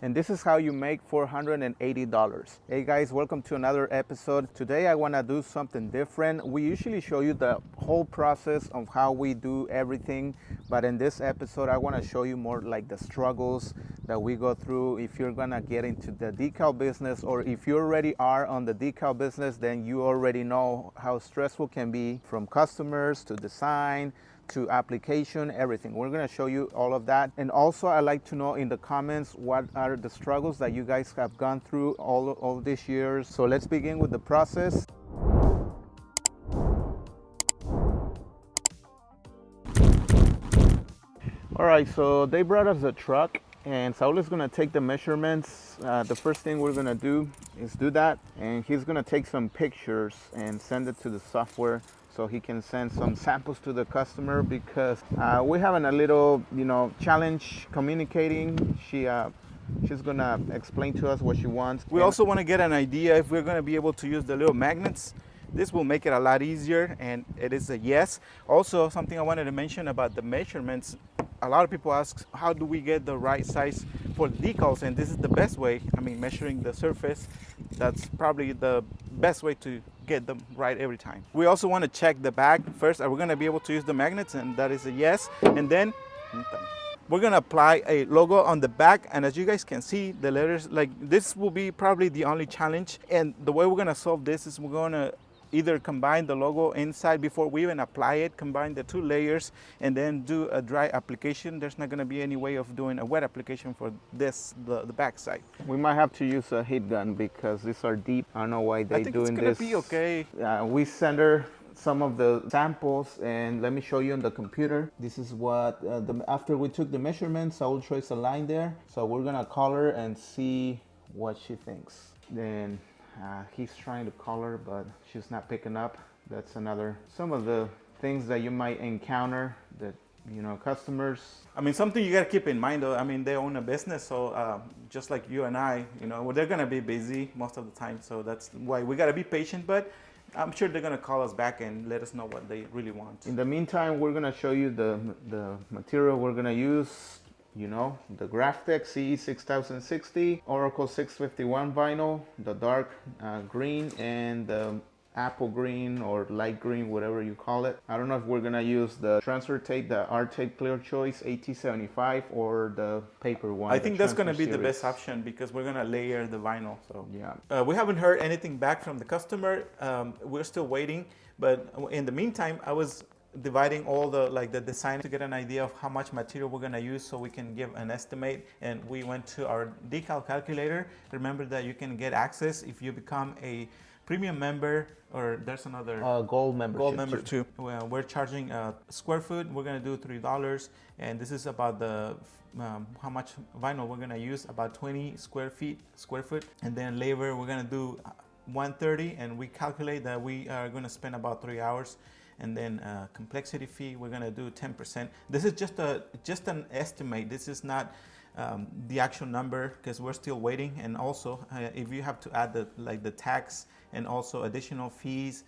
And this is how you make $480. Hey guys, welcome to another episode. Today I want to do something different. We usually show you the whole process of how we do everything, but in this episode I want to show you more like the struggles that we go through if you're gonna get into the decal business, or if you already are on the decal business, then you already know how stressful it can be, from customers to design to application, everything. We're gonna show you all of that. And also I'd like to know in the comments what are the struggles that you guys have gone through all these years. So let's begin with the process. All right, so they brought us a truck and Saul is gonna take the measurements. The first thing we're gonna do is do that, and he's gonna take some pictures and send it to the software so he can send some samples to the customer, because we're having a little, challenge communicating. She's gonna explain to us what she wants. We also want to get an idea if we're going to be able to use the little magnets. This will make it a lot easier, and it is a yes. Also, something I wanted to mention about the measurements. A lot of people ask, how do we get the right size for the decals? And this is the best way. I mean, measuring the surface, that's probably the best way to get them right every time. We also want to check the back first. Are we going to be able to use the magnets? And that is a yes. And then we're going to apply a logo on the back, and as you guys can see, the letters, like, this will be probably the only challenge. And the way we're going to solve this is we're going to either combine the logo inside before we even apply it, combine the two layers, and then do a dry application. There's not going to be any way of doing a wet application for this, the back side. We might have to use a heat gun because these are deep. I don't know why they're doing this. I think it's going to be okay. We send her some of the samples, and let me show you on the computer. This is what, after we took the measurements, I will trace a line there. So we're gonna call her and see what she thinks. Then he's trying to call her, but she's not picking up. That's some of the things that you might encounter that, customers. I mean, something you got to keep in mind though, I mean, they own a business, so just like you and I, they're going to be busy most of the time. So that's why we got to be patient, but I'm sure they're going to call us back and let us know what they really want. In the meantime, we're going to show you the material we're going to use. The Graphtec CE6060, Oracle 651 vinyl, the dark green, and the apple green or light green, whatever you call it. I don't know if we're gonna use the transfer tape, the R-Tape Clear Choice AT75, or the paper one. I think that's gonna be the best option because we're gonna layer the vinyl. So yeah, we haven't heard anything back from the customer. We're still waiting, but in the meantime, I was dividing all the design to get an idea of how much material we're going to use so we can give an estimate. And we went to our Decal Calculator. Remember that you can get access if you become a premium member, or there's another gold member too. Well, we're charging a square foot. We're going to do $3, and this is about the how much vinyl we're going to use, about 20 square foot. And then labor, we're going to do 130, and we calculate that we are going to spend about 3 hours. And then complexity fee, we're gonna do 10%. This is just an estimate. This is not the actual number because we're still waiting. And also, if you have to add the tax and also additional fees,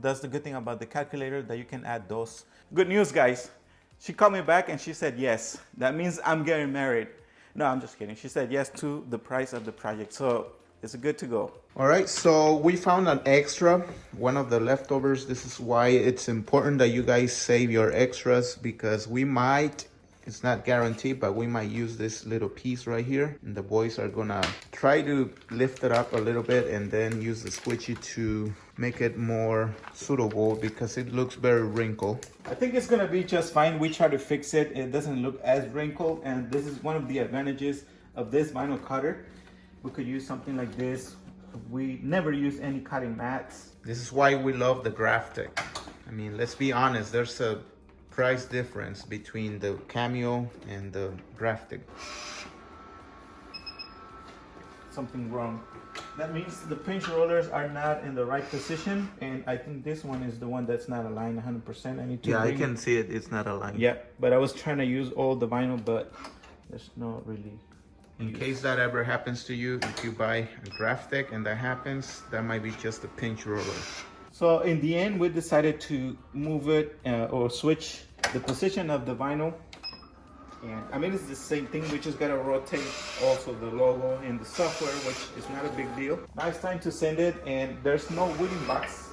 that's the good thing about the calculator, that you can add those. Good news, guys. She called me back and she said yes. That means I'm getting married. No, I'm just kidding. She said yes to the price of the project. So it's good to go. All right, so we found an extra, one of the leftovers. This is why it's important that you guys save your extras, because we might, it's not guaranteed, but we might use this little piece right here. And the boys are gonna try to lift it up a little bit and then use the squishy to make it more suitable, because it looks very wrinkled. I think it's gonna be just fine. We try to fix it. It doesn't look as wrinkled, and this is one of the advantages of this vinyl cutter. We could use something like this. We never use any cutting mats. This is why we love the Graphtec. I mean, let's be honest, there's a price difference between the Cameo and the Graphtec. Something wrong. That means the pinch rollers are not in the right position, and I think this one is the one that's not aligned 100%. I need to I can see it, it's not aligned. Yeah, but I was trying to use all the vinyl, but there's no really. In case that ever happens to you, if you buy a Graphtec and that happens, that might be just a pinch roller. So in the end, we decided to move it or switch the position of the vinyl And I mean, it's the same thing. We just gotta rotate also the logo in the software, which is not a big deal. Now it's time to send it, and there's no weeding box.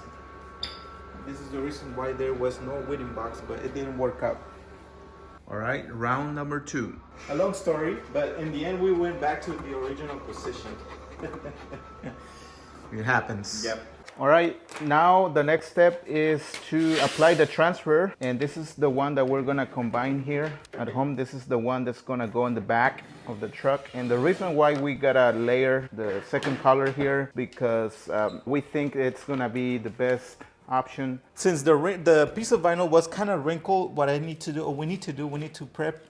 This is the reason why there was no weeding box, but it didn't work out. All right, round number 2. A long story, but in the end, we went back to the original position. It happens. Yep. All right, now the next step is to apply the transfer, and this is the one that we're gonna combine here at home. This is the one that's gonna go in the back of the truck, and the reason why we gotta layer the second color here, because we think it's gonna be the best option. Since the piece of vinyl was kind of wrinkled, what I need to do, or we need to prep.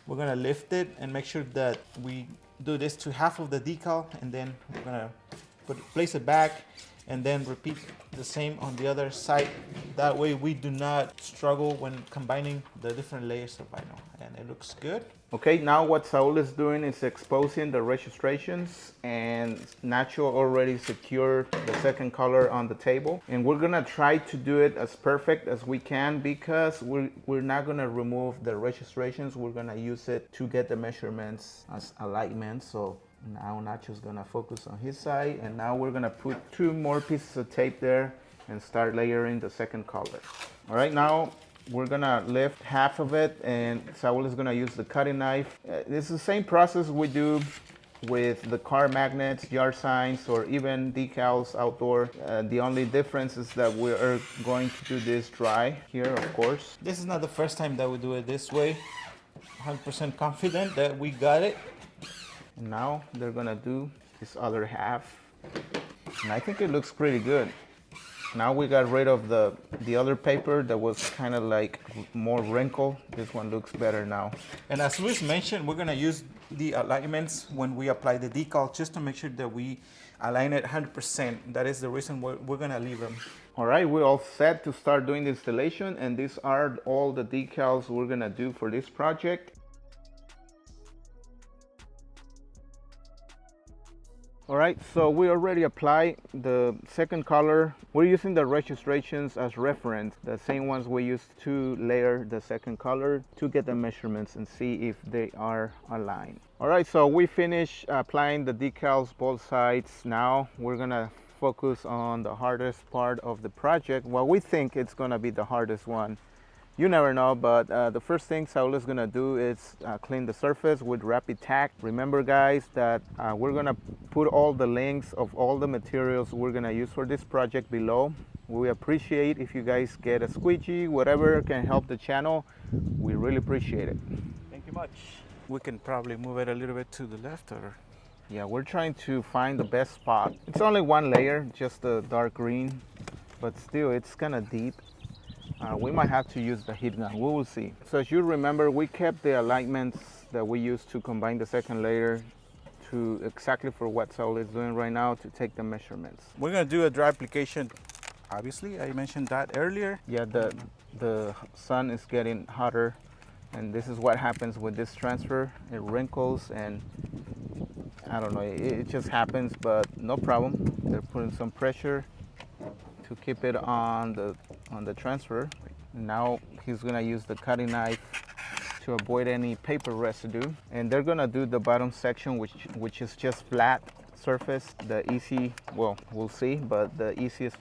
We're gonna lift it and make sure that we do this to half of the decal, and then we're gonna place it back, and then repeat the same on the other side. That way we do not struggle when combining the different layers of vinyl, and it looks good. Okay, now what Saul is doing is exposing the registrations, and Nacho already secured the second color on the table. And we're gonna try to do it as perfect as we can, because we're not gonna remove the registrations. We're gonna use it to get the measurements as alignment. So now Nacho's gonna focus on his side, and now we're gonna put 2 more pieces of tape there and start layering the second color. All right, now we're gonna lift half of it, and Saul is gonna use the cutting knife. It's the same process we do with the car magnets, yard signs, or even decals outdoor. The only difference is that we are going to do this dry here, of course. This is not the first time that we do it this way. 100% confident that we got it. And now they're gonna do this other half, and I think it looks pretty good. Now we got rid of the other paper that was kind of like more wrinkled. This one looks better now. And as Luis mentioned, we're gonna use the alignments when we apply the decal, just to make sure that we align it 100%. That is the reason we're gonna leave them. All right, we're all set to start doing the installation, and these are all the decals we're gonna do for this project. All right, so we already applied the second color. We're using the registrations as reference, the same ones we used to layer the second color, to get the measurements and see if they are aligned. All right, so we finished applying the decals both sides. Now we're gonna focus on the hardest part of the project. Well, we think it's gonna be the hardest one. You never know, but the first thing Saul is gonna do is clean the surface with Rapid Tack. Remember, guys, that we're gonna put all the links of all the materials we're gonna use for this project below. We appreciate if you guys get a squeegee, whatever can help the channel. We really appreciate it. Thank you much. We can probably move it a little bit to the left, or yeah, we're trying to find the best spot. It's only one layer, just the dark green, but still it's kind of deep. We might have to use the heat gun. We will see. So as you remember, we kept the alignments that we used to combine the second layer to exactly for what Saul is doing right now, to take the measurements. we're gonna do a dry application. Obviously, I mentioned that earlier. Yeah, the sun is getting hotter, and this is what happens with this transfer. It wrinkles, and I don't know, it just happens, but no problem. They're putting some pressure to keep it on the transfer. Now he's gonna use the cutting knife to avoid any paper residue, and they're gonna do the bottom section, which is just flat surface. The easy, well, we'll see, but the easiest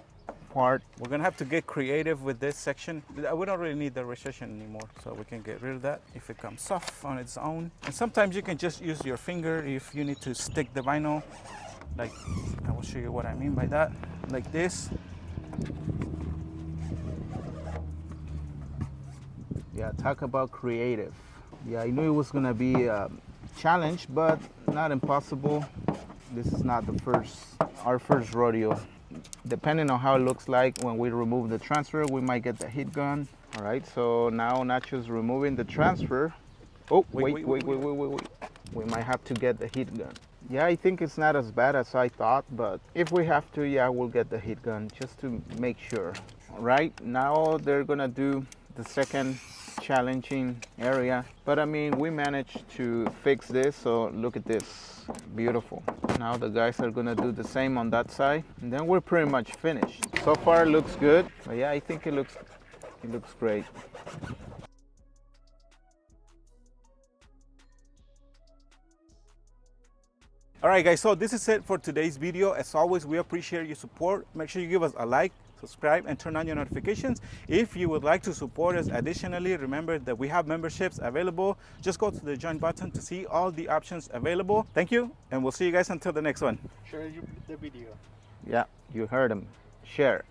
part. We're gonna have to get creative with this section. We don't really need the recession anymore, so we can get rid of that if it comes off on its own. And sometimes you can just use your finger if you need to stick the vinyl. Like, I will show you what I mean by that. Like this. Yeah, talk about creative. Yeah, I knew it was gonna be a challenge, but not impossible. This is not our first rodeo. Depending on how it looks like when we remove the transfer, we might get the heat gun. All right, so now Nacho's removing the transfer. Oh, wait. We might have to get the heat gun. Yeah, I think it's not as bad as I thought, but if we have to, yeah, we'll get the heat gun just to make sure. All right, now they're gonna do the second challenging area, but I mean, we managed to fix this, so look at this, beautiful. Now the guys are gonna do the same on that side, and then we're pretty much finished. So far it looks good, but yeah, I think it looks great. All right, guys, so this is it for today's video. As always, we appreciate your support. Make sure you give us a like, subscribe, and turn on your notifications. If you would like to support us additionally, remember that we have memberships available. Just go to the join button to see all the options available. Thank you, and we'll see you guys until the next one. Share the video. Yeah, you heard him. Share.